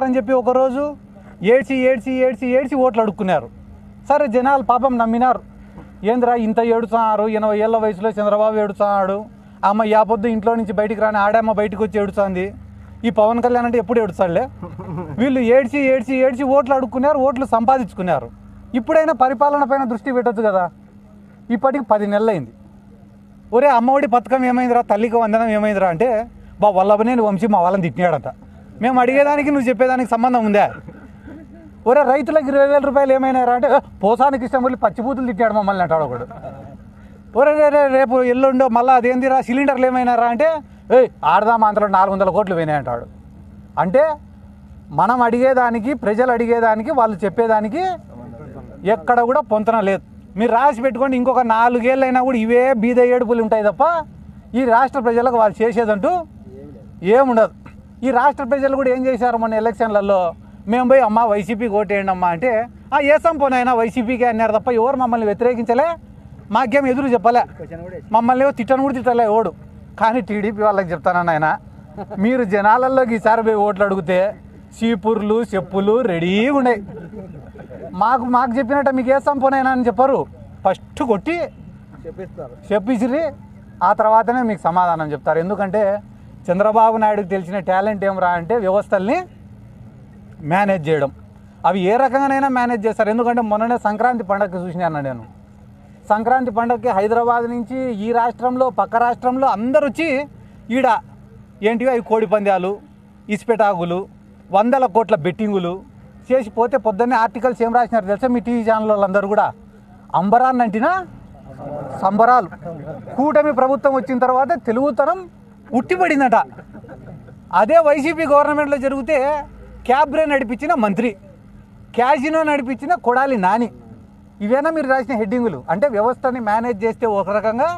అని చెప్పి ఒకరోజు ఏడ్చి ఏడ్చి ఏడ్చి ఏడ్చి ఓట్లు అడుక్కున్నారు. సరే జనాలు పాపం నమ్మినారు. ఏంద్రా ఇంత ఏడుస్తున్నారు, 80 ఏళ్ళ వయసులో చంద్రబాబు ఏడుస్తున్నాడు, అమ్మ యాపొద్దు ఇంట్లో నుంచి బయటికి రాని ఆడమ్మ బయటకు వచ్చి ఏడుస్తుంది, ఈ పవన్ కళ్యాణ్ అంటే ఎప్పుడు ఏడుస్తాడులే. వీళ్ళు ఏడ్చి ఏడ్చి ఏడ్చి ఓట్లు అడుక్కున్నారు, ఓట్లు సంపాదించుకున్నారు. ఇప్పుడైనా పరిపాలన పైన దృష్టి పెట్టచ్చు కదా. ఇప్పటికి 10 నెలలు అయింది. ఒరే అమ్మఒడి పథకం ఏమైందిరా, తల్లికి వందనం ఏమైందిరా అంటే వల్లభనేని వంశీ మా వాళ్ళని తిట్టినాడంట. మేము అడిగేదానికి నువ్వు చెప్పేదానికి సంబంధం ఉందా? ఒరే రైతులకు 20,000 రూపాయలు ఏమైనారా అంటే పోసానికి ఇష్టం వెళ్ళి పచ్చిపూతులు తిట్టాడు మమ్మల్ని అంటాడు ఒకడు. ఒరే రేపు ఎల్లుండో మళ్ళీ అదేందిరా సిలిండర్లు ఏమైనారా అంటే ఆడదామా అంతలో 400 కోట్లు పోయినాయంటాడు. అంటే మనం అడిగేదానికి, ప్రజలు అడిగేదానికి, వాళ్ళు చెప్పేదానికి ఎక్కడ కూడా పొంతన లేదు. మీరు రాసి పెట్టుకోండి, ఇంకొక 4 ఏళ్ళైనా కూడా ఇవే బీద ఏడుపులు ఉంటాయి తప్ప ఈ రాష్ట్ర ప్రజలకు వాళ్ళు చేసేదంటూ ఏముండదు. ఈ రాష్ట్ర ప్రజలు కూడా ఏం చేశారు మొన్న ఎలక్షన్లలో, మేము పోయి అమ్మ వైసీపీకి ఓటేయండి అమ్మా అంటే ఏసం పోనైనా వైసీపీకే అన్నారు తప్ప ఎవరు మమ్మల్ని వ్యతిరేకించలే, మాకేం ఎదురు చెప్పలే, మమ్మల్ని తిట్టను కూడా తిట్టలే ఓడు. కానీ టీడీపీ వాళ్ళకి చెప్తానన్న ఆయన, మీరు జనాలలోకి ఈసారి పోయి ఓట్లు అడిగితే చీపుర్లు చెప్పులు రెడీగా ఉన్నాయి. మాకు చెప్పినట్ట మీకు ఏ సంపోనైనా అని చెప్పరు, ఫస్ట్ కొట్టి చెప్పిసిరి ఆ తర్వాతనే మీకు సమాధానం చెప్తారు. ఎందుకంటే చంద్రబాబు నాయుడుకి తెలిసిన టాలెంట్ ఏమరా అంటే వ్యవస్థల్ని మేనేజ్ చేయడం. అవి ఏ రకంగానైనా మేనేజ్ చేస్తారు. ఎందుకంటే మొన్ననే సంక్రాంతి పండగకి చూసినాను నేను. సంక్రాంతి పండగకి హైదరాబాద్ నుంచి ఈ రాష్ట్రంలో పక్క రాష్ట్రంలో అందరు వచ్చి ఈడ ఏంటివి అవి కోడి పందాలు, ఇసుపెటాకులు, 100 కోట్ల బెట్టింగులు చేసిపోతే పొద్దున్నే ఆర్టికల్స్ ఏం రాసినారు తెలుసా మీ టీవీ ఛానల్ వాళ్ళందరూ కూడా? అంబరాన్ని అంటినా సంబరాలు. కూటమి ప్రభుత్వం వచ్చిన తర్వాత తెలుగుతనం ఉట్టిపడిందట. అదే వైసీపీ గవర్నమెంట్లో జరిగితే క్యాబ్రే నడిపించిన మంత్రి, క్యాజినో నడిపించిన కొడాలి నాని. ఇవేనా మీరు రాసిన హెడ్డింగులు? అంటే వ్యవస్థని మేనేజ్ చేస్తే ఒక రకంగా,